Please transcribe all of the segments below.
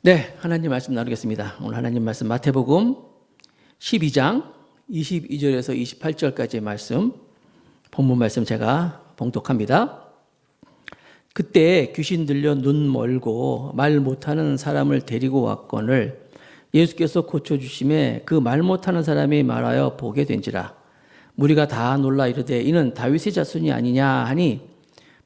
네, 하나님 말씀 나누겠습니다. 오늘 하나님 말씀 마태복음 12장 22절에서 28절까지의 말씀, 본문 말씀 제가 봉독합니다. 그때 귀신 들려 눈 멀고 말 못하는 사람을 데리고 왔거늘 예수께서 고쳐주심에 그 말 못하는 사람이 말하여 보게 된지라. 무리가 다 놀라 이르되 이는 다윗의 자손이 아니냐 하니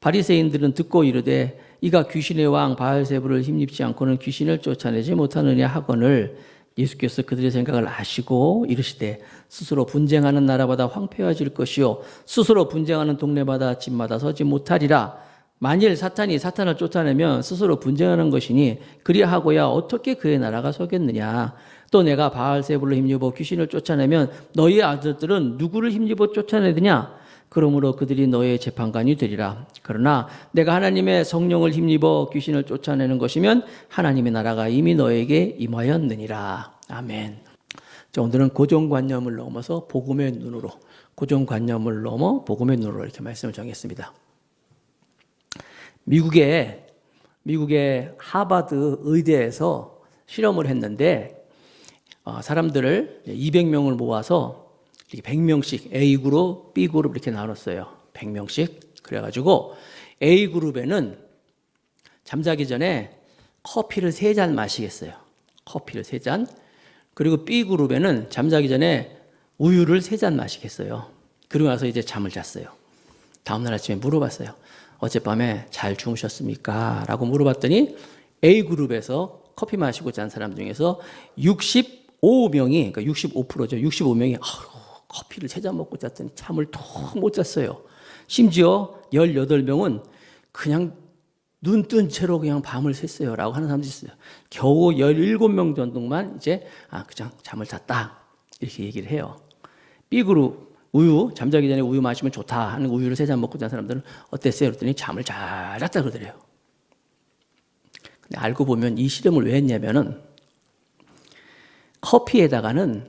바리새인들은 듣고 이르되 이가 귀신의 왕 바알세불을 힘입지 않고는 귀신을 쫓아내지 못하느냐 하거늘 예수께서 그들의 생각을 아시고 이르시되 스스로 분쟁하는 나라마다 황폐해질 것이요 스스로 분쟁하는 동네마다 집마다 서지 못하리라. 만일 사탄이 사탄을 쫓아내면 스스로 분쟁하는 것이니 그리하고야 어떻게 그의 나라가 서겠느냐. 또 내가 바알세불을 힘입어 귀신을 쫓아내면 너희 아들들은 누구를 힘입어 쫓아내느냐. 그러므로 그들이 너의 재판관이 되리라. 그러나 내가 하나님의 성령을 힘입어 귀신을 쫓아내는 것이면 하나님의 나라가 이미 너에게 임하였느니라. 아멘. 자, 오늘은 고정관념을 넘어서 복음의 눈으로, 고정관념을 넘어 복음의 눈으로 이렇게 말씀을 정했습니다. 미국의 하버드 의대에서 실험을 했는데 사람들을 200명을 모아서 100명씩 A그룹, B그룹 이렇게 나눴어요. 100명씩. 그래가지고 A그룹에는 잠자기 전에 커피를 3잔 마시겠어요. 커피를 3잔. 그리고 B그룹에는 잠자기 전에 우유를 3잔 마시겠어요. 그리고 나서 이제 잠을 잤어요. 다음날 아침에 물어봤어요. 어젯밤에 잘 주무셨습니까? 라고 물어봤더니 A그룹에서 커피 마시고 잔 사람 중에서 65명이, 그러니까 65%죠. 65명이 커피를 3잔 먹고 잤더니 잠을 통 못 잤어요. 심지어 18명은 그냥 눈 뜬 채로 그냥 밤을 샜어요. 라고 하는 사람도 있어요. 겨우 17명 정도만 이제 그냥 잠을 잤다. 이렇게 얘기를 해요. B그룹 우유, 잠자기 전에 우유 마시면 좋다 하는 우유를 3잔 먹고 잔 사람들은 어땠어요? 그랬더니 잠을 잘 잤다 그러더래요. 근데 알고 보면 이 실험을 왜 했냐면은 커피에다가는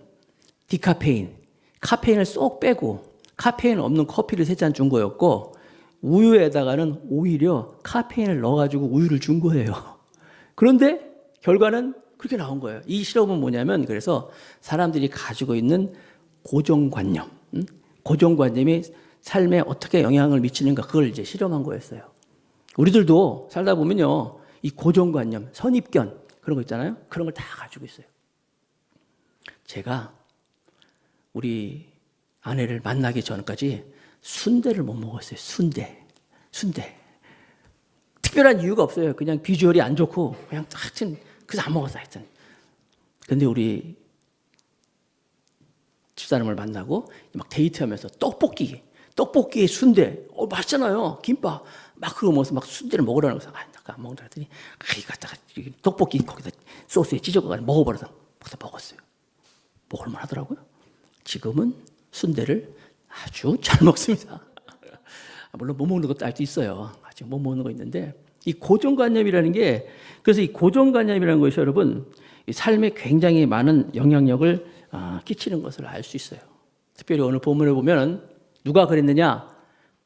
디카페인, 카페인을 쏙 빼고 카페인 없는 커피를 3잔 준 거였고 우유에다가는 오히려 카페인을 넣어가지고 우유를 준 거예요. 그런데 결과는 그렇게 나온 거예요. 이 실험은 뭐냐면 그래서 사람들이 가지고 있는 고정관념, 고정관념이 삶에 어떻게 영향을 미치는가 그걸 이제 실험한 거였어요. 우리들도 살다 보면요, 이 고정관념, 선입견 그런 거 있잖아요. 그런 걸 다 가지고 있어요. 제가 우리 아내를 만나기 전까지 순대를 못 먹었어요. 순대. 특별한 이유가 없어요. 그냥 비주얼이 안 좋고 그냥 하여튼 그래서 안 먹었어요. 하여튼. 근데 우리 집사람을 만나고 막 데이트하면서 떡볶이 순대, 맛있잖아요. 김밥 막 그거 먹어서 막 순대를 먹으라고 해서 안 먹는다 했더니 이거 갖다가 떡볶이 거기다 소스에 찢어가지고 먹어버려서 먹었어요. 먹을만 하더라고요. 지금은 순대를 아주 잘 먹습니다. 물론 못 먹는 것도 아직도 있어요. 아직 못 먹는 거 있는데 이 고정관념이라는 게, 그래서 이 고정관념이라는 것이 여러분 이 삶에 굉장히 많은 영향력을 끼치는 것을 알 수 있어요. 특별히 오늘 본문을 보면 누가 그랬느냐?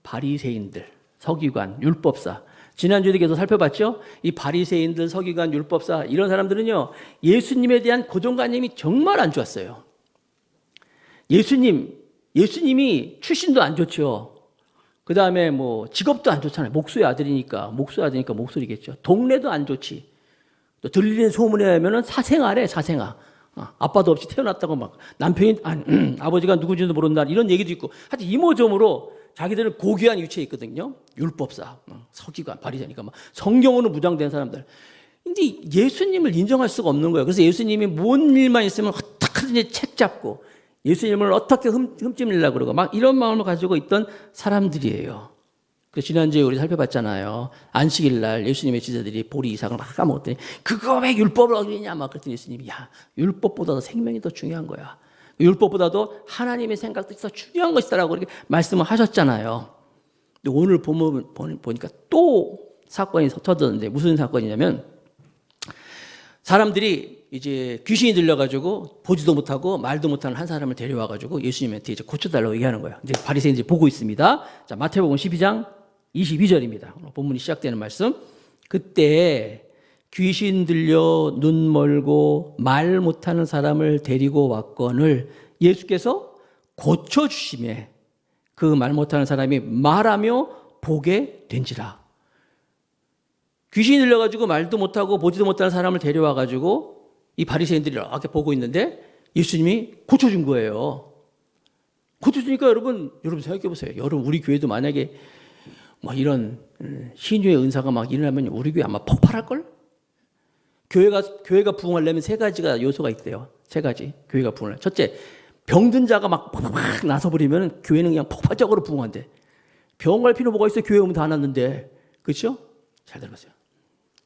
바리새인들, 서기관, 율법사. 지난주에도 계속 살펴봤죠? 이 바리새인들, 서기관, 율법사 이런 사람들은요 예수님에 대한 고정관념이 정말 안 좋았어요. 예수님이 출신도 안 좋죠. 그 다음에 뭐 직업도 안 좋잖아요. 목수의 아들이니까 목소리겠죠. 동네도 안 좋지. 또 들리는 소문에 의하면 사생아래. 아빠도 없이 태어났다고 막 남편이 아버지가 누구인지도 모른다 이런 얘기도 있고 하여튼 이모저모로 자기들은 고귀한 위치에 있거든요. 율법사, 서기관, 바리새니까 막 성경으로 무장된 사람들. 근데 예수님을 인정할 수가 없는 거예요. 그래서 예수님이 뭔 일만 있으면 어떻게든지 책 잡고 예수님을 어떻게 흠집내려고 그러고 막 이런 마음을 가지고 있던 사람들이에요. 그 지난주에 우리 살펴봤잖아요. 안식일 날 예수님의 제자들이 보리 이삭을 막 까먹었더니 그거 왜 율법을 어기냐 막 그랬더니 예수님이 율법보다도 생명이 더 중요한 거야. 율법보다도 하나님의 생각도 더 중요한 것이다라고 이렇게 말씀을 하셨잖아요. 근데 오늘 보니까 또 사건이 터졌는데 무슨 사건이냐면 사람들이 이제 귀신이 들려가지고 보지도 못하고 말도 못하는 한 사람을 데려와가지고 예수님한테 이제 고쳐달라고 얘기하는 거예요. 이제 바리새인들이 보고 있습니다. 자, 마태복음 12장 22절입니다. 본문이 시작되는 말씀. 그때 귀신 들려 눈 멀고 말 못하는 사람을 데리고 왔건을 예수께서 고쳐주심에 그 말 못하는 사람이 말하며 보게 된지라. 귀신이 들려가지고 말도 못하고 보지도 못하는 사람을 데려와가지고 이 바리새인들이 이렇게 보고 있는데 예수님이 고쳐준 거예요. 고쳐주니까 여러분 생각해 보세요. 여러분 우리 교회도 만약에 뭐 이런 신유의 은사가 막 일어나면 우리 교회 아마 폭발할걸? 교회가 부흥하려면 세 가지가 요소가 있대요. 세 가지 교회가 부흥을. 첫째, 병든 자가 막 팍팍 나서버리면 교회는 그냥 폭발적으로 부흥한대. 병원 갈 필요 뭐가 있어요? 교회 오면 다 났는데. 그렇죠? 잘 들어보세요.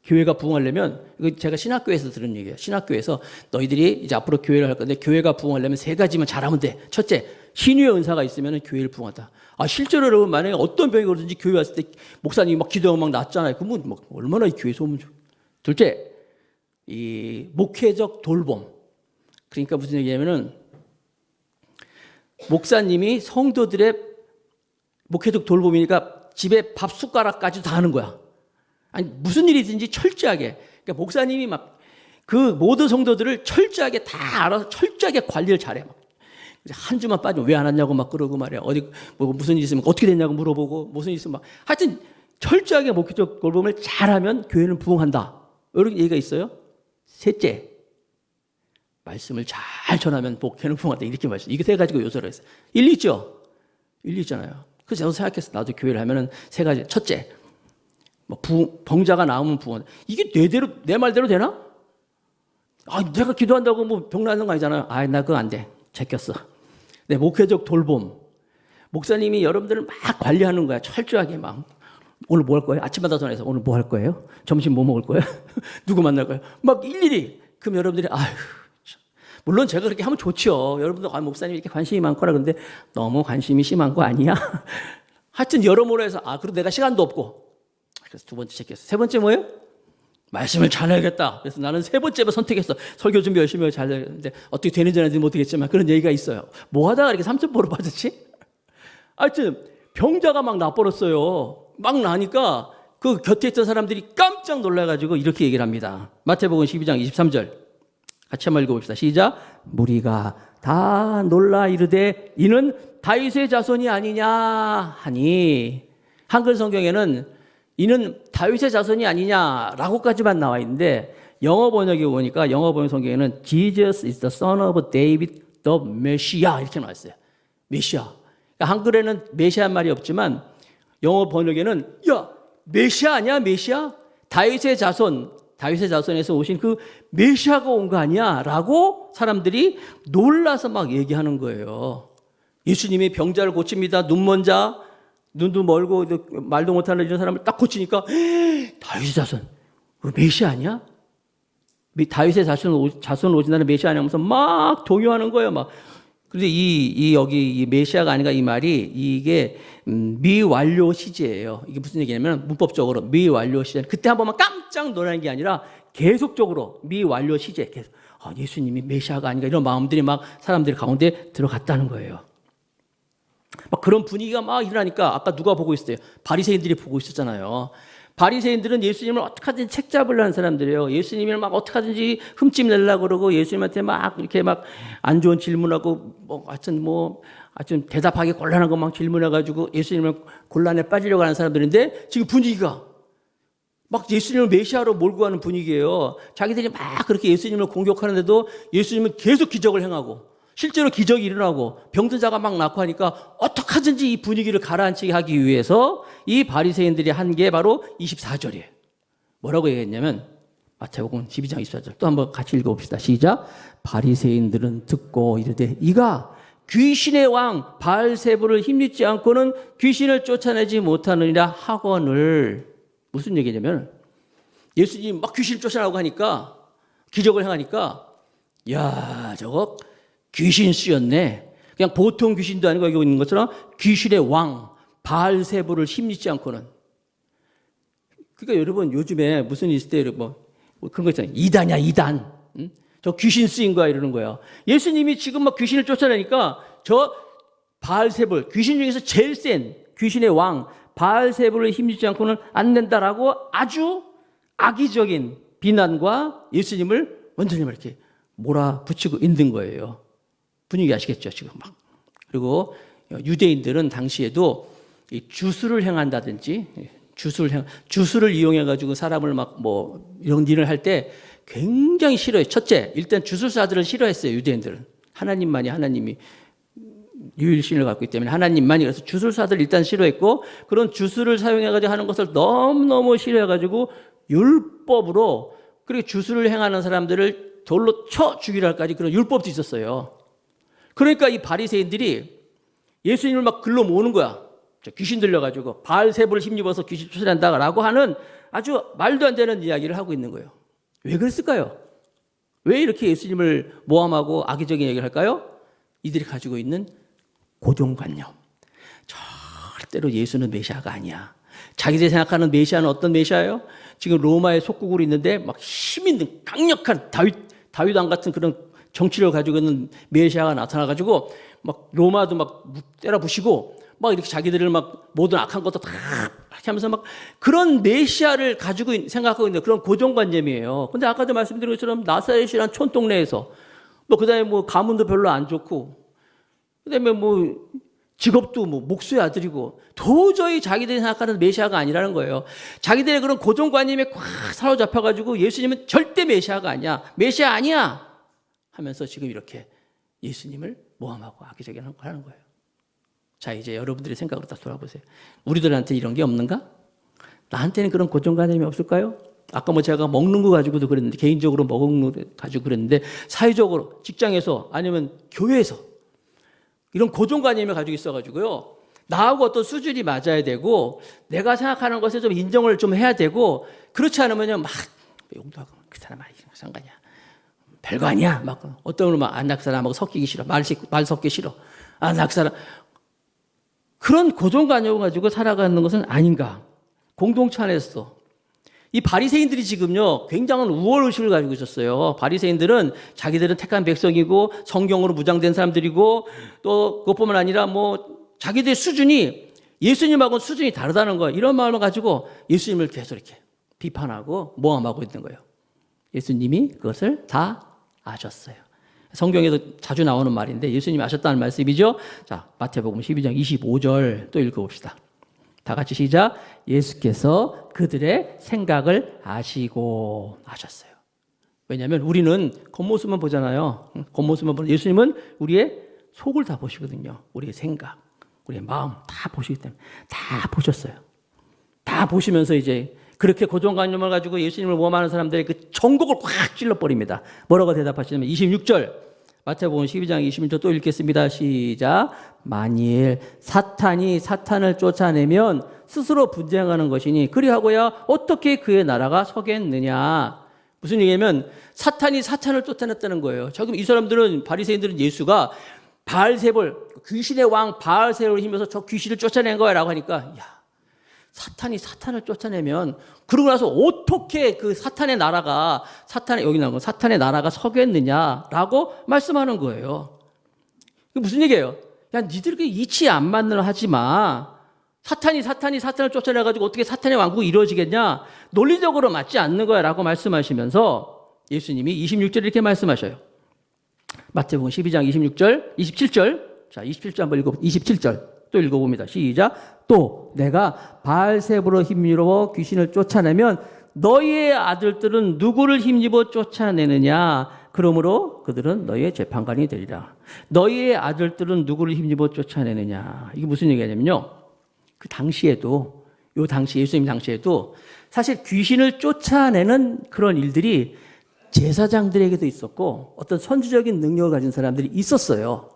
교회가 부흥하려면, 이거 제가 신학교에서 들은 얘기예요. 신학교에서 너희들이 이제 앞으로 교회를 할 건데 교회가 부흥하려면 세 가지만 잘하면 돼. 첫째, 신유의 은사가 있으면 교회를 부흥한다. 실제로 여러분 만약에 어떤 병이 걸든지 교회 왔을 때 목사님이 막 기도하고 막 낫잖아요. 그러면 막 얼마나 이 교회 소문 좋. 둘째, 이 목회적 돌봄. 그러니까 무슨 얘기냐면은 목사님이 성도들의 목회적 돌봄이니까 집에 밥 숟가락까지 다 하는 거야. 아니 무슨 일이든지 철저하게. 그러니까 목사님이 막 그 모든 성도들을 철저하게 다 알아서 철저하게 관리를 잘해. 막. 한 주만 빠지면 왜 안 왔냐고 막 그러고 말이야. 어디 뭐 무슨 일 있으면 어떻게 됐냐고 물어보고 무슨 일 있으면 막 하여튼 철저하게 목회적 돌봄을 잘하면 교회는 부흥한다. 이런 얘기가 있어요. 셋째, 말씀을 잘 전하면 목회는 부흥한다. 이렇게 말씀. 이게 세 가지가 요소로 했어요. 일리 있죠? 일리 있잖아요. 그래서 저도 생각했어. 나도 교회를 하면은 세 가지. 첫째, 뭐 병자가 나오면 부흥한다. 이게 내 말대로 되나? 내가 기도한다고 뭐 병 나는 거 아니잖아요. 나 그거 안 돼. 제꼈어. 네, 목회적 돌봄. 목사님이 여러분들을 막 관리하는 거야. 철저하게 막. 오늘 뭐 할 거예요? 아침마다 전화해서 오늘 뭐 할 거예요? 점심 뭐 먹을 거예요? 누구 만날 거예요? 막 일일이. 그럼 여러분들이 물론 제가 그렇게 하면 좋죠. 여러분들 목사님이 이렇게 관심이 많거나 그런데 너무 관심이 심한 거 아니야? 하여튼 여러모로 해서 그리고 내가 시간도 없고. 그래서 두 번째 체크했어. 세 번째 뭐예요? 말씀을 전해야겠다. 그래서 나는 세 번째로 선택했어. 설교 준비 열심히 잘 되는데 어떻게 되는지 안 되는지 모르겠지만 그런 얘기가 있어요. 뭐 하다가 이렇게 3점포로 빠졌지? 하여튼 병자가 막 나버렸어요. 막 나니까 그 곁에 있던 사람들이 깜짝 놀라가지고 이렇게 얘기를 합니다. 마태복음 12장 23절 같이 한번 읽어봅시다. 시작. 무리가 다 놀라 이르되 이는 다윗의 자손이 아니냐 하니. 한글 성경에는 이는 다윗의 자손이 아니냐라고까지만 나와 있는데 영어 번역에 보니까 영어 번역 성경에는 Jesus is the son of David the Messiah 이렇게 나와 있어요. 메시아. 그러니까 한글에는 메시아 말이 없지만 영어 번역에는 메시아 아니야 메시아? 다윗의 자손에서 오신 그 메시아가 온 거 아니야? 라고 사람들이 놀라서 막 얘기하는 거예요. 예수님이 병자를 고칩니다. 눈먼 자, 눈도 멀고 말도 못하는 이런 사람을 딱 고치니까 다윗의 자손, 메시아 아니야? 다윗의 자손 오신다는 메시아 아니면서 막 동요하는 거예요. 막. 그런데 여기 이 메시아가 아닌가 이 말이 이게 미완료 시제예요. 이게 무슨 얘기냐면 문법적으로 미완료 시제. 그때 한 번만 깜짝 놀라는 게 아니라 계속적으로 미완료 시제. 계속 예수님이 메시아가 아닌가 이런 마음들이 막 사람들 가운데 들어갔다는 거예요. 막 그런 분위기가 막 일어나니까 아까 누가 보고 있었어요? 바리새인들이 보고 있었잖아요. 바리새인들은 예수님을 어떻게 하든지 책 잡으려는 사람들이에요. 예수님을 막 어떻게 하든지 흠집 내려고 그러고 예수님한테 막 이렇게 막 안 좋은 질문하고 하여튼 대답하기 곤란한 거 막 질문해가지고 예수님을 곤란에 빠지려고 하는 사람들인데 지금 분위기가 막 예수님을 메시아로 몰고 가는 분위기예요. 자기들이 막 그렇게 예수님을 공격하는데도 예수님은 계속 기적을 행하고 실제로 기적이 일어나고 병든 자가 막 낫고 하니까 어떻게 하든지 이 분위기를 가라앉히게 하기 위해서 이 바리새인들이 한 게 바로 24절이에요. 뭐라고 얘기했냐면 마태복음 12장 24절 또 한번 같이 읽어봅시다. 시작. 바리새인들은 듣고 이르되 이가 귀신의 왕 바알세불을 힘입지 않고는 귀신을 쫓아내지 못하느니라 하거늘. 무슨 얘기냐면 예수님이 막 귀신을 쫓아나고 하니까 기적을 행하니까 저거 귀신 쓰였네. 그냥 보통 귀신도 아니고 여기 있는 것처럼 귀신의 왕 바알세불을 힘입지 않고는. 그러니까 여러분 요즘에 무슨 일 있을 때 뭐 그런 거 있잖아요. 이단이야 이단. 응? 저 귀신 쓰인 거야 이러는 거예요. 예수님이 지금 막 귀신을 쫓아내니까 저 바알세불 귀신 중에서 제일 센 귀신의 왕 바알세불을 힘입지 않고는 안 된다라고 아주 악의적인 비난과 예수님을 완전히 이렇게 몰아붙이고 있는 거예요. 분위기 아시겠죠, 지금 막. 그리고 유대인들은 당시에도 이 주술을 행한다든지 주술을 이용해 가지고 사람을 막 뭐 이런 일을 할 때 굉장히 싫어해요. 첫째, 일단 주술사들을 싫어했어요. 유대인들은 하나님이 유일신을 갖고 있기 때문에 하나님만이. 그래서 주술사들 일단 싫어했고, 그런 주술을 사용해 가지고 하는 것을 너무너무 싫어해 가지고 율법으로 그렇게 주술을 행하는 사람들을 돌로 쳐 죽이려 할까지 그런 율법도 있었어요. 그러니까 이 바리새인들이 예수님을 막 글로 모으는 거야. 귀신 들려가지고 바알세불을 힘입어서 귀신 쫓아낸다라고 하는 아주 말도 안 되는 이야기를 하고 있는 거예요. 왜 그랬을까요? 왜 이렇게 예수님을 모함하고 악의적인 얘기를 할까요? 이들이 가지고 있는 고정관념. 절대로 예수는 메시아가 아니야. 자기들이 생각하는 메시아는 어떤 메시아예요? 지금 로마의 속국으로 있는데 막 힘 있는 강력한 다윗왕 같은 그런 정치를 가지고 있는 메시아가 나타나가지고 막 로마도 막 때려 부시고 막 이렇게 자기들을 막 모든 악한 것도 다 이렇게 하면서 막 그런 메시아를 가지고 생각하고 있는 그런 고정관념이에요. 근데 아까도 말씀드린 것처럼 나사렛이란 촌동네에서 뭐 그다음에 뭐 가문도 별로 안 좋고 그다음에 뭐 직업도 뭐 목수의 아들이고 도저히 자기들이 생각하는 메시아가 아니라는 거예요. 자기들의 그런 고정관념에 꽉 사로잡혀가지고 예수님은 절대 메시아가 아니야. 메시아 아니야. 하면서 지금 이렇게 예수님을 모함하고 악의적인 걸 하는 거예요. 자, 이제 여러분들의 생각으로 딱 돌아보세요. 우리들한테 이런 게 없는가? 나한테는 그런 고정관념이 없을까요? 아까 뭐 제가 먹는 거 가지고도 그랬는데, 개인적으로 먹는 거 가지고 그랬는데, 사회적으로, 직장에서 아니면 교회에서 이런 고정관념을 가지고 있어가지고요. 나하고 어떤 수준이 맞아야 되고, 내가 생각하는 것에 좀 인정을 좀 해야 되고, 그렇지 않으면요, 막 용도하고 그 사람 아니 상관이야. 별거 아니야. 막 어떤 걸 막 안 사람하고 섞이기 싫어. 말 섞기 싫어. 안 사람. 그런 고정관념을 가지고 살아가는 것은 아닌가. 공동체 안에서 이 바리새인들이 지금요 굉장한 우월의식을 가지고 있었어요. 바리새인들은 자기들은 택한 백성이고 성경으로 무장된 사람들이고 또 그것뿐만 아니라 뭐 자기들의 수준이 예수님하고는 수준이 다르다는 거예요. 이런 마음을 가지고 예수님을 계속 이렇게 비판하고 모함하고 있는 거예요. 예수님이 그것을 다 아셨어요. 성경에도 자주 나오는 말인데 예수님이 아셨다는 말씀이죠. 자, 마태복음 12장 25절 또 읽어봅시다. 다 같이 시작. 예수께서 그들의 생각을 아시고 아셨어요. 왜냐하면 우리는 겉모습만 보잖아요. 겉모습만 보는 예수님은 우리의 속을 다 보시거든요. 우리의 생각, 우리의 마음 다 보시기 때문에 다 보셨어요. 다 보시면서 이제 그렇게 고정관념을 가지고 예수님을 모함하는 사람들의 그 전곡을 확 찔러버립니다. 뭐라고 대답하시냐면 26절 마태복음 12장 26절 또 읽겠습니다. 시작. 만일 사탄이 사탄을 쫓아내면 스스로 분쟁하는 것이니 그리하고야 어떻게 그의 나라가 서겠느냐. 무슨 얘기냐면 사탄이 사탄을 쫓아냈다는 거예요. 지금 이 사람들은 바리새인들은 예수가 바알세불 귀신의 왕 바알세불을 힘써서 저 귀신을 쫓아낸 거야 라고 하니까 야 사탄이 사탄을 쫓아내면 그러고 나서 어떻게 그 사탄의 나라가 여기 나온 거 사탄의 나라가 서겠느냐라고 말씀하는 거예요. 이게 무슨 얘기예요? 야, 니들 그 이치 안 맞는 하지 마. 사탄을 쫓아내가지고 어떻게 사탄의 왕국이 이루어지겠냐? 논리적으로 맞지 않는 거야라고 말씀하시면서 예수님이 26절 이렇게 말씀하셔요. 마태복음 12장 27절. 자, 27절 한번 읽어봅니다. 27절. 또 읽어봅니다. 시작. 또 내가 바알세불로 힘입어 귀신을 쫓아내면 너희의 아들들은 누구를 힘입어 쫓아내느냐? 그러므로 그들은 너희의 재판관이 되리라. 너희의 아들들은 누구를 힘입어 쫓아내느냐? 이게 무슨 얘기냐면요. 그 당시에도 요 당시 예수님 당시에도 사실 귀신을 쫓아내는 그런 일들이 제사장들에게도 있었고 어떤 선지적인 능력을 가진 사람들이 있었어요.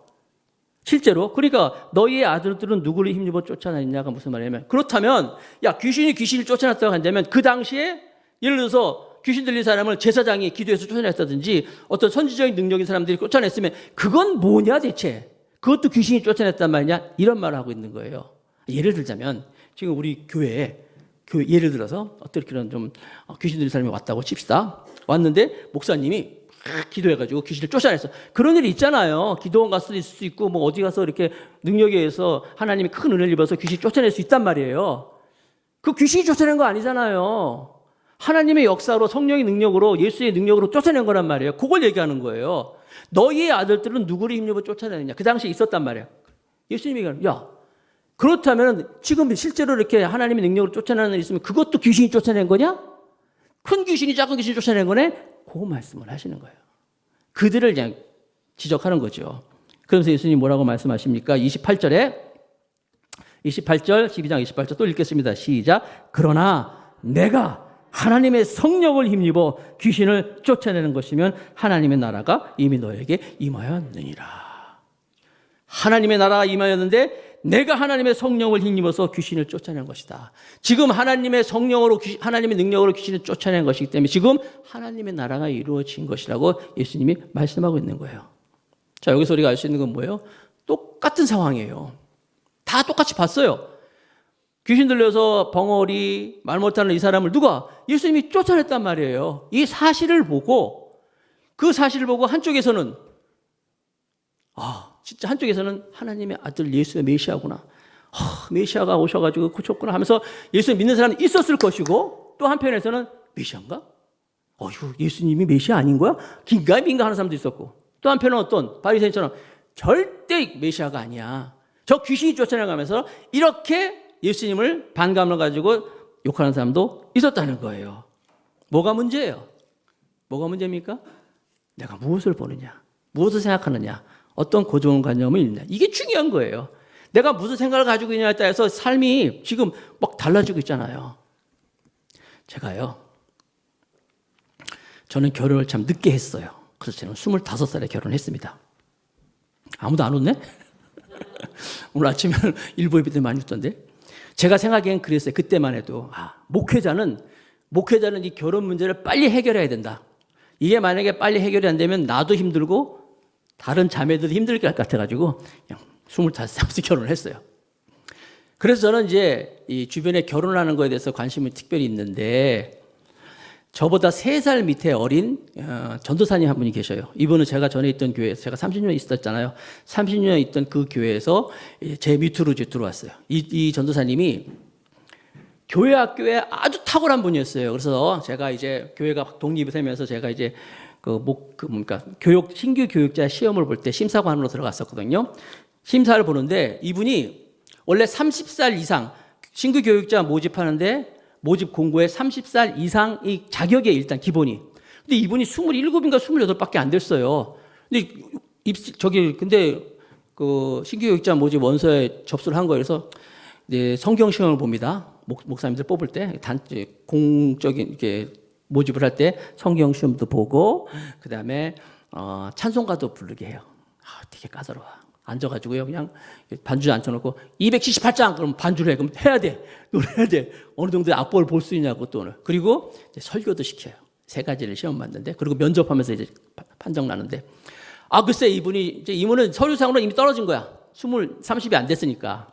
실제로. 그러니까 너희의 아들들은 누구를 힘입어 쫓아내느냐가 무슨 말이냐면 그렇다면 야 귀신을 쫓아냈다고 한다면 그 당시에 예를 들어서 귀신 들린 사람을 제사장이 기도해서 쫓아냈다든지 어떤 선지적인 능력인 사람들이 쫓아냈으면 그건 뭐냐 대체. 그것도 귀신이 쫓아냈단 말이냐 이런 말을 하고 있는 거예요. 예를 들자면 지금 우리 교회에 예를 들어서 어떤 그런 좀 귀신 들린 사람이 왔다고 칩시다. 왔는데 목사님이 기도해가지고 귀신을 쫓아냈어. 그런 일이 있잖아요. 기도원 가서 있을 수 있고 뭐 어디 가서 이렇게 능력에 의해서 하나님이 큰 은혜를 입어서 귀신 쫓아낼 수 있단 말이에요. 그 귀신이 쫓아낸 거 아니잖아요. 하나님의 역사로 성령의 능력으로 예수의 능력으로 쫓아낸 거란 말이에요. 그걸 얘기하는 거예요. 너희의 아들들은 누구를 힘입어 쫓아내느냐. 그 당시에 있었단 말이에요. 예수님이 얘기하는 야 그렇다면 지금 실제로 이렇게 하나님의 능력으로 쫓아내는 일 있으면 그것도 귀신이 쫓아낸 거냐? 큰 귀신이 작은 귀신이 쫓아낸 거네? 그 말씀을 하시는 거예요. 그들을 그냥 지적하는 거죠. 그러면서 예수님이 뭐라고 말씀하십니까? 28절 12장 28절 또 읽겠습니다. 시작. 그러나 내가 하나님의 성령을 힘입어 귀신을 쫓아내는 것이면 하나님의 나라가 이미 너에게 임하였느니라. 하나님의 나라가 임하였는데 내가 하나님의 성령을 힘입어서 귀신을 쫓아낸 것이다. 지금 하나님의 성령으로 하나님의 능력으로 귀신을 쫓아낸 것이기 때문에 지금 하나님의 나라가 이루어진 것이라고 예수님이 말씀하고 있는 거예요. 자, 여기서 우리가 알 수 있는 건 뭐예요? 똑같은 상황이에요. 다 똑같이 봤어요. 귀신 들려서 벙어리 말 못하는 이 사람을 누가? 예수님이 쫓아냈단 말이에요. 이 사실을 보고 그 사실을 보고 한쪽에서는 진짜 한쪽에서는 하나님의 아들 예수의 메시아구나. 메시아가 오셔가지고 구쳤구나 하면서 예수 믿는 사람이 있었을 것이고 또 한편에서는 메시아인가? 예수님이 메시아 아닌 거야? 긴가민가 하는 사람도 있었고 또 한편은 어떤 바리새인처럼 절대 메시아가 아니야. 저 귀신이 쫓아나가면서 이렇게 예수님을 반감을 가지고 욕하는 사람도 있었다는 거예요. 뭐가 문제예요? 뭐가 문제입니까? 내가 무엇을 보느냐, 무엇을 생각하느냐, 어떤 고정관념을 있느냐. 이게 중요한 거예요. 내가 무슨 생각을 가지고 있냐에 따라서 삶이 지금 막 달라지고 있잖아요. 저는 결혼을 참 늦게 했어요. 그래서 저는 25살에 결혼했습니다. 아무도 안 웃네? 오늘 아침에 일부 예배 때 많이 웃던데. 제가 생각엔 그랬어요. 그때만 해도 목회자는 이 결혼 문제를 빨리 해결해야 된다. 이게 만약에 빨리 해결이 안 되면 나도 힘들고 다른 자매들도 힘들 것 같아가지고 그냥 25살에 결혼을 했어요. 그래서 저는 이제 이 주변에 결혼하는 거에 대해서 관심이 특별히 있는데 저보다 3살 밑에 어린 전도사님 한 분이 계셔요. 이분은 제가 전에 있던 교회에서 제가 30년 있었잖아요. 30년 있던 그 교회에서 제 밑으로 이제 들어왔어요. 이 전도사님이 교회 학교에 아주 탁월한 분이었어요. 그래서 제가 이제 교회가 독립이 되면서 제가 이제 신규 교육자 시험을 볼 때 심사관으로 들어갔었거든요. 심사를 보는데 이분이 원래 30살 이상 신규 교육자 모집하는데 모집 공고에 30살 이상이 자격이 일단 기본이. 근데 이분이 27인가 28밖에 안 됐어요. 근데 그 신규 교육자 모집 원서에 접수를 한 거예요. 그래서 이제 성경 시험을 봅니다. 목사님들 뽑을 때 공적인 이렇게 모집을 할 때 성경 시험도 보고 그다음에 찬송가도 부르게 해요. 되게 까다로워. 앉아가지고요, 그냥 반주 앉혀놓고 278장 그럼 반주를 해. 그럼 해야 돼. 노래해야 돼. 어느 정도의 악보를 볼 수 있냐고 또 오늘. 그리고 이제 설교도 시켜요. 3가지를 시험 봤는데 그리고 면접하면서 이제 판정 나는데 글쎄 이분은 서류상으로 이미 떨어진 거야. 30이 안 됐으니까.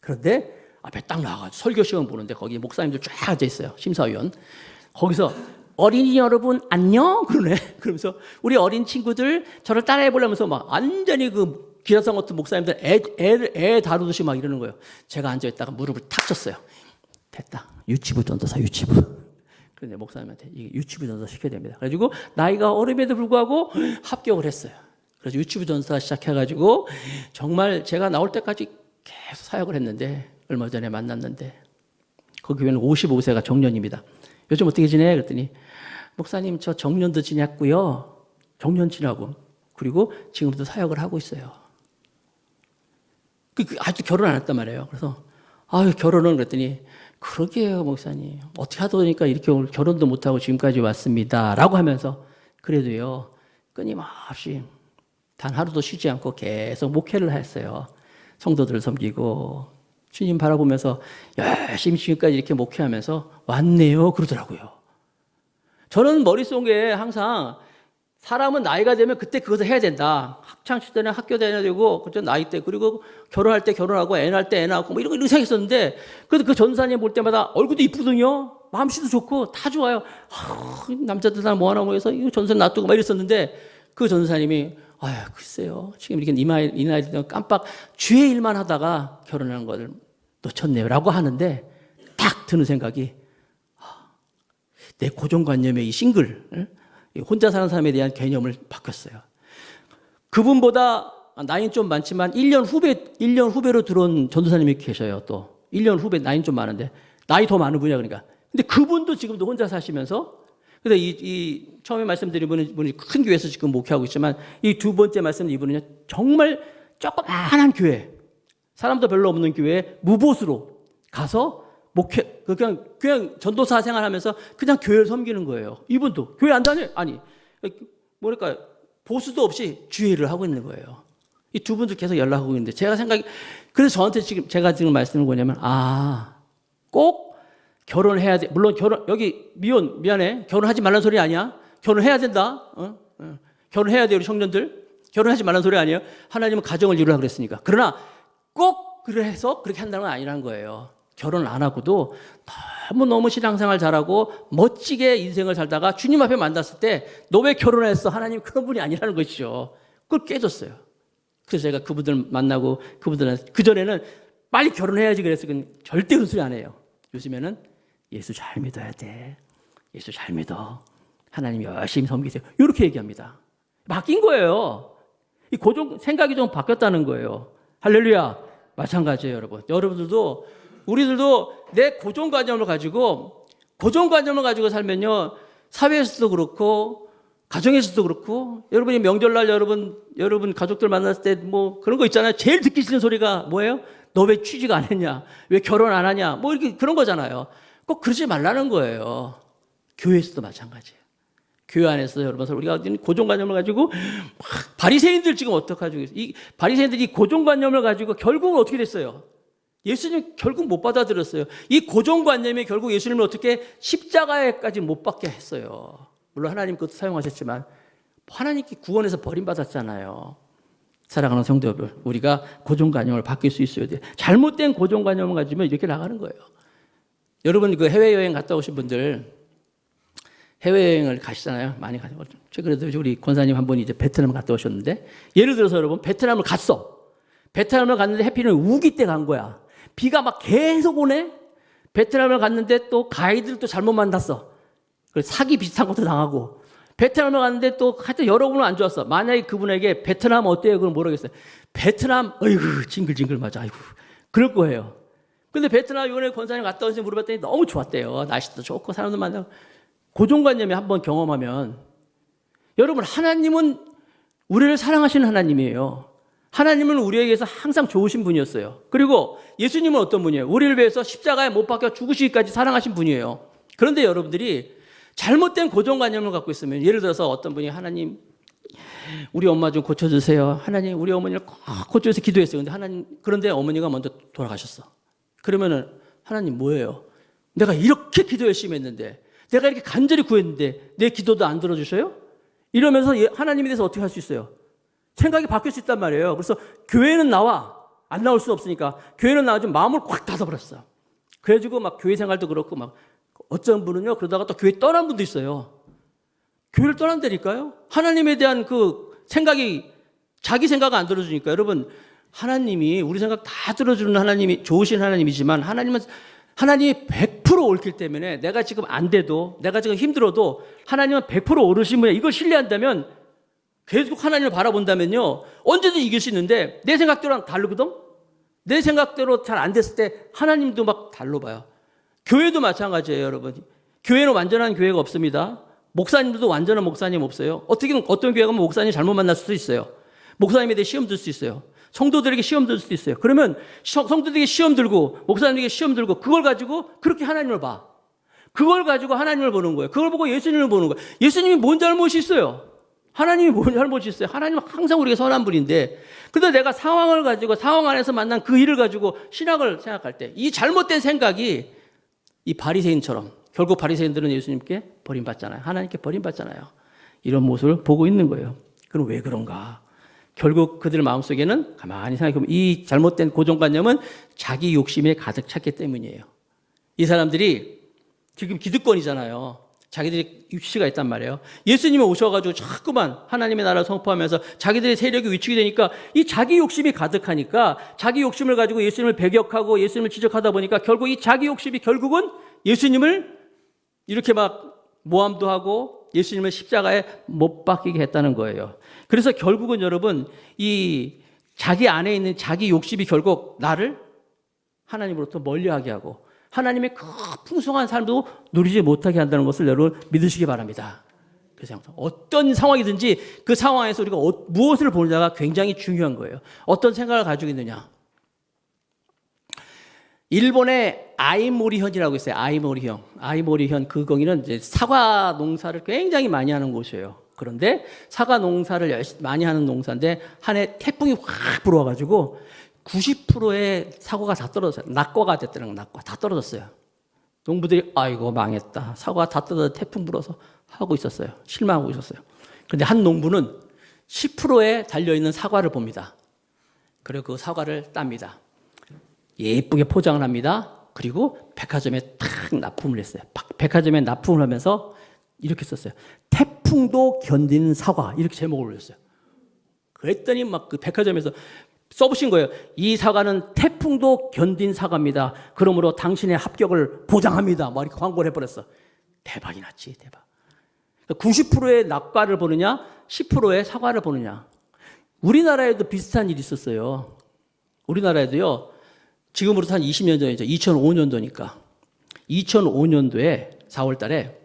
그런데 앞에 딱 나와가지고 설교 시험 보는데 거기 목사님들 쫙 앉아 있어요. 심사위원. 거기서 어린이 여러분 안녕 그러네. 그러면서 우리 어린 친구들 저를 따라해 보려면서 막 완전히 그 기라성 같은 목사님들 애 다루듯이 막 이러는 거예요. 제가 앉아 있다가 무릎을 탁 쳤어요. 됐다. 유치부 전도사 유치부. 그런데 목사님한테 이게 유치부 전도사 시켜야 됩니다. 그래가지고 나이가 어림에도 불구하고 합격을 했어요. 그래서 유치부 전도사 시작해가지고 정말 제가 나올 때까지 계속 사역을 했는데 얼마 전에 만났는데 그 교회는 55세가 정년입니다. 요즘 어떻게 지내? 그랬더니 목사님 저 정년도 지냈고요. 정년 지나고 그리고 지금도 사역을 하고 있어요. 아직도 결혼 안 했단 말이에요. 그래서 결혼은 그랬더니 그러게요 목사님. 어떻게 하다 보니까 이렇게 오늘 결혼도 못하고 지금까지 왔습니다. 라고 하면서 그래도요 끊임없이 단 하루도 쉬지 않고 계속 목회를 했어요. 성도들을 섬기고 주님 바라보면서 열심히 지금까지 이렇게 목회하면서 왔네요 그러더라고요. 저는 머릿속에 항상 사람은 나이가 되면 그때 그것을 해야 된다. 학창시절에 학교 다녀야 되고, 그때 나이 때, 그리고 결혼할 때 결혼하고, 애 낳을 때 애 낳고, 뭐 이런 생각했었는데, 그래도 그 전사님 볼 때마다 얼굴도 이쁘더니요, 마음씨도 좋고, 다 좋아요. 남자들 다 모아나 모여서 이거 전사님 놔두고 막 이랬었는데, 그 전사님이, 글쎄요. 지금 이렇게 이 나이 되면 깜빡 주의 일만 하다가 결혼한 걸 놓쳤네요. 라고 하는데, 딱 드는 생각이, 내 고정관념의 이 싱글, 혼자 사는 사람에 대한 개념을 바꿨어요. 그분보다 나이는 좀 많지만 1년 후배로 들어온 전도사님이 계셔요. 또 1년 후배, 나이는 좀 많은데 나이 더 많은 분이야. 그러니까 근데 그분도 지금도 혼자 사시면서, 근데 이 처음에 말씀드린 분이 큰 교회에서 지금 목회하고 있지만, 이 두 번째 말씀 이분은 정말 조그마한 교회, 사람도 별로 없는 교회에 무보수로 가서 목회, 그냥 전도사 생활하면서 그냥 교회를 섬기는 거예요. 이분도 교회 안 다녀요? 아니, 뭐랄까, 보수도 없이 주일을 하고 있는 거예요. 이 두 분들 계속 연락하고 있는데, 그래서 저한테 제가 지금 말씀을 뭐냐면, 꼭 결혼해야 돼. 물론 여기 미안해. 결혼하지 말라는 소리 아니야. 결혼해야 된다. 결혼해야 돼, 우리 청년들. 결혼하지 말라는 소리 아니에요. 하나님은 가정을 이루라 그랬으니까. 그러나 꼭 그래서 그렇게 한다는 건 아니라는 거예요. 결혼 안 하고도 너무 신앙생활 잘하고 멋지게 인생을 살다가 주님 앞에 만났을 때 너 왜 결혼했어? 하나님 그런 분이 아니라는 것이죠. 그걸 깨졌어요. 그래서 제가 그분들 만나고 그분들한테 그전에는 빨리 결혼해야지 그랬어요. 절대 그런 소리 안 해요. 요즘에는 예수 잘 믿어야 돼. 예수 잘 믿어. 하나님 열심히 섬기세요. 이렇게 얘기합니다. 바뀐 거예요. 이 고정 생각이 좀 바뀌었다는 거예요. 할렐루야. 마찬가지예요, 여러분. 우리들도 내 고정관념을 가지고 살면요, 사회에서도 그렇고 가정에서도 그렇고, 여러분이 명절날 여러분 가족들 만났을 때 뭐 그런 거 있잖아요. 제일 듣기 싫은 소리가 뭐예요? 너 왜 취직 안 했냐? 왜 결혼 안 하냐? 뭐 이렇게 그런 거잖아요. 꼭 그러지 말라는 거예요. 교회에서도 마찬가지예요. 교회 안에서 여러분 우리가 고정관념을 가지고 바리새인들 지금 어떡하죠? 이 바리새인들이 고정관념을 가지고 결국은 어떻게 됐어요? 예수님 결국 못 받아들였어요. 이 고정관념이 결국 예수님을 어떻게 십자가에까지 못 받게 했어요. 물론 하나님 그것도 사용하셨지만 하나님께 구원해서 버림받았잖아요. 사랑하는 성도들, 우리가 고정관념을 바뀔 수 있어야 돼요. 잘못된 고정관념을 가지면 이렇게 나가는 거예요. 여러분 그 해외여행 갔다 오신 분들 해외여행을 가시잖아요. 많이 가죠. 최근에도 우리 권사님 한 분이 이제 베트남 갔다 오셨는데, 예를 들어서 여러분 베트남을 갔어. 베트남을 갔는데 해피는 우기 때 간 거야. 비가 막 계속 오네. 베트남을 갔는데 또 가이드를 또 잘못 만났어. 그래서 사기 비슷한 것도 당하고. 베트남을 갔는데 또 하여튼 여러분은 안 좋았어. 만약에 그분에게 베트남 어때요? 그럼 모르겠어요. 베트남, 어이구 징글징글 맞아. 아이고 그럴 거예요. 근데 베트남 이번에 권사님 갔다 오신 물어봤더니 너무 좋았대요. 날씨도 좋고 사람도 많고. 고정관념이 한번 경험하면, 여러분 하나님은 우리를 사랑하시는 하나님이에요. 하나님은 우리에게서 항상 좋으신 분이었어요. 그리고 예수님은 어떤 분이에요? 우리를 위해서 십자가에 못 박혀 죽으시기까지 사랑하신 분이에요. 그런데 여러분들이 잘못된 고정관념을 갖고 있으면, 예를 들어서 어떤 분이 하나님 우리 엄마 좀 고쳐주세요. 하나님 우리 어머니를 꼭 고쳐주세요 기도했어요. 그런데 어머니가 먼저 돌아가셨어. 그러면은 하나님 뭐예요? 내가 이렇게 기도 열심히 했는데, 내가 이렇게 간절히 구했는데 내 기도도 안 들어주셔요? 이러면서 하나님에 대해서 어떻게 할 수 있어요? 생각이 바뀔 수 있단 말이에요. 그래서 교회는 안 나올 수 없으니까 교회는 나와서 마음을 꽉 닫아버렸어. 그래가지고 막 교회 생활도 그렇고, 막 어떤 분은요 그러다가 또 교회 떠난 분도 있어요. 교회를 떠난다니까요. 하나님에 대한 그 생각이, 자기 생각 안 들어주니까. 여러분 하나님이 우리 생각 다 들어주는 하나님이 좋으신 하나님이지만, 하나님이 100% 옳기 때문에 내가 지금 안 돼도, 내가 지금 힘들어도 하나님은 100% 옳으신 분이야. 이걸 신뢰한다면, 계속 하나님을 바라본다면요, 언제든 이길 수 있는데, 내 생각대로는 다르거든? 내 생각대로 잘 안 됐을 때 하나님도 막 달로 봐요. 교회도 마찬가지예요, 여러분. 교회는 완전한 교회가 없습니다. 목사님들도 완전한 목사님 없어요. 어떤 교회 가면 목사님 잘못 만날 수도 있어요. 목사님에 대해 시험 들 수 있어요. 성도들에게 시험 들 수도 있어요. 그러면 성도들에게 시험 들고 목사님에게 시험 들고, 그걸 가지고 그렇게 하나님을 봐. 그걸 가지고 하나님을 보는 거예요. 그걸 보고 예수님을 보는 거예요. 예수님이 뭔 잘못이 있어요? 하나님이 뭔 잘못이 있어요? 하나님은 항상 우리가 선한 분인데, 근데 내가 상황을 가지고, 상황 안에서 만난 그 일을 가지고 신학을 생각할 때, 이 잘못된 생각이 이 바리새인처럼, 결국 바리새인들은 예수님께 버림받잖아요. 하나님께 버림받잖아요. 이런 모습을 보고 있는 거예요. 그럼 왜 그런가? 결국 그들 마음속에는 가만히 생각해보면 이 잘못된 고정관념은 자기 욕심에 가득 찼기 때문이에요. 이 사람들이 지금 기득권이잖아요. 자기들이 위치가 있단 말이에요. 예수님이 오셔가지고 자꾸만 하나님의 나라를 선포하면서 자기들의 세력이 위축이 되니까, 이 자기 욕심이 가득하니까, 자기 욕심을 가지고 예수님을 배격하고 예수님을 지적하다 보니까, 결국 이 자기 욕심이 결국은 예수님을 이렇게 막 모함도 하고 예수님을 십자가에 못 박히게 했다는 거예요. 그래서 결국은 여러분 이 자기 안에 있는 자기 욕심이 결국 나를 하나님으로부터 멀리하게 하고 하나님의 그 풍성한 삶도 누리지 못하게 한다는 것을 여러분 믿으시기 바랍니다. 그래서 어떤 상황이든지 그 상황에서 우리가 무엇을 보느냐가 굉장히 중요한 거예요. 어떤 생각을 가지고 있느냐. 일본의 아이모리현이라고 있어요. 아이모리현. 아이모리현 그 거기는 이제 사과 농사를 굉장히 많이 하는 곳이에요. 그런데 사과 농사를 많이 하는 농사인데 한 해 태풍이 확 불어와가지고 90%의 사과가 다 떨어졌어요. 낙과가 됐다는 거, 낙과 다 떨어졌어요. 농부들이 아이고 망했다. 사과가 다 떨어져 태풍 불어서 하고 있었어요. 실망하고 있었어요. 그런데 한 농부는 10%에 달려있는 사과를 봅니다. 그리고 그 사과를 땁니다. 예쁘게 포장을 합니다. 그리고 백화점에 탁 납품을 했어요. 백화점에 납품을 하면서 이렇게 썼어요. 태풍도 견디는 사과. 이렇게 제목을 올렸어요. 그랬더니 막 그 백화점에서 써보신 거예요. 이 사과는 태풍도 견딘 사과입니다. 그러므로 당신의 합격을 보장합니다. 막 이렇게 광고를 해버렸어. 대박이 났지, 대박. 90%의 낙과를 보느냐, 10%의 사과를 보느냐. 우리나라에도 비슷한 일이 있었어요. 우리나라에도요, 지금으로부터 한 20년 전이죠. 2005년도니까. 2005년도에 4월 달에,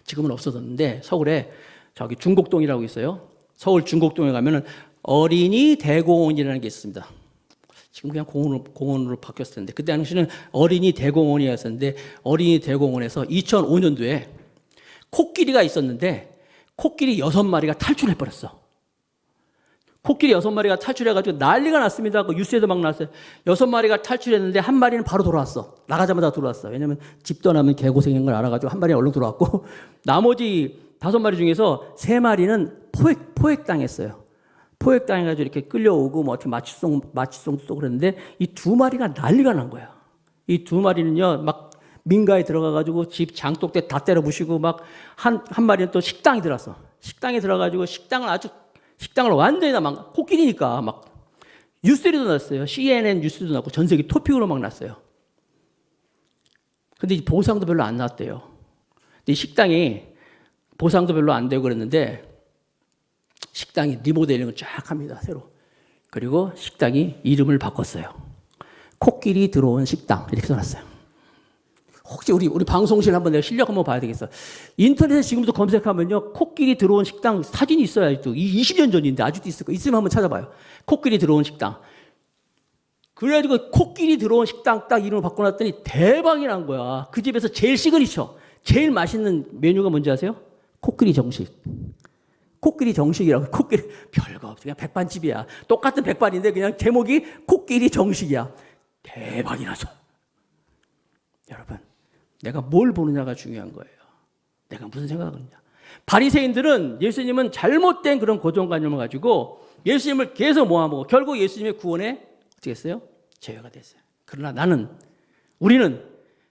지금은 없어졌는데, 서울에 저기 중곡동이라고 있어요. 서울 중곡동에 가면은 어린이 대공원이라는 게 있습니다. 지금 그냥 공원으로 바뀌었을 텐데, 그때 당시는 어린이 대공원이었었는데, 어린이 대공원에서 2005년도에 코끼리가 있었는데, 코끼리 6마리가 탈출해버렸어. 코끼리 6마리가 탈출해가지고 난리가 났습니다. 그 뉴스에도 막 나왔어요. 6마리가 탈출했는데 한 마리는 바로 돌아왔어. 나가자마자 돌아왔어. 왜냐면 집 떠나면 개고생인 걸 알아가지고 한 마리는 얼른 돌아왔고, 나머지 5마리 중에서 3마리는 포획당했어요. 포획당해가지고 이렇게 끌려오고 뭐 어떻게 마취송도 쏘고 그랬는데 이 2마리가 난리가 난 거야. 이 2마리는요, 막 민가에 들어가가지고 집 장독대 다 때려 부시고 막 한 마리는 또 식당에 들어갔어. 식당에 들어가지고 식당을 완전히 다 막 코끼리니까 막 뉴스리도 났어요. CNN 뉴스도 났고 전 세계 토픽으로 막 났어요. 근데 이 보상도 별로 안 나왔대요. 근데 이 식당이 보상도 별로 안 되고 그랬는데 식당이 리모델링을 쫙 합니다, 새로. 그리고 식당이 이름을 바꿨어요. 코끼리 들어온 식당 이렇게 써놨어요. 혹시 우리 방송실 한번 내가 실력 한번 봐야 되겠어. 인터넷에 지금도 검색하면요, 코끼리 들어온 식당 사진이 있어요. 아직도 20년 전인데 아직도 있을 거. 있으면 한번 찾아봐요. 코끼리 들어온 식당. 그래가지고 코끼리 들어온 식당 딱 이름을 바꿔놨더니 대박이 난 거야. 그 집에서 제일 시그니처, 제일 맛있는 메뉴가 뭔지 아세요? 코끼리 정식. 코끼리 정식이라고. 코끼리 별거 없어. 그냥 백반집이야. 똑같은 백반인데 그냥 제목이 코끼리 정식이야. 대박이 나죠. 여러분, 내가 뭘 보느냐가 중요한 거예요. 내가 무슨 생각을 하느냐. 바리새인들은 예수님은 잘못된 그런 고정관념을 가지고 예수님을 계속 모아먹고 결국 예수님의 구원에 어떻게 했어요? 제외가 됐어요. 그러나 우리는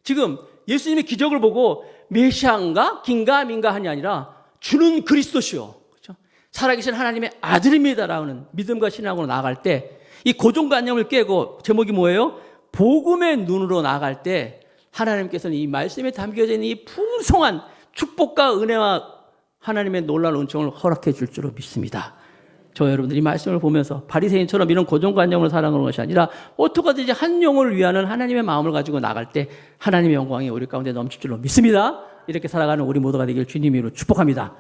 지금 예수님의 기적을 보고 메시아인가 긴가 민가 하니 아니라 주는 그리스도시요, 그렇죠? 살아계신 하나님의 아들입니다라는 믿음과 신앙으로 나아갈 때 이 고정관념을 깨고, 제목이 뭐예요? 복음의 눈으로 나아갈 때 하나님께서는 이 말씀에 담겨져 있는 이 풍성한 축복과 은혜와 하나님의 놀라운 은총을 허락해 줄 줄로 믿습니다. 저 여러분들이 말씀을 보면서 바리새인처럼 이런 고정관념을 살아가는 것이 아니라 어떻게 하든지 한 영혼을 위하는 하나님의 마음을 가지고 나갈 때 하나님의 영광이 우리 가운데 넘칠 줄로 믿습니다. 이렇게 살아가는 우리 모두가 되길 주님 이름으로 축복합니다.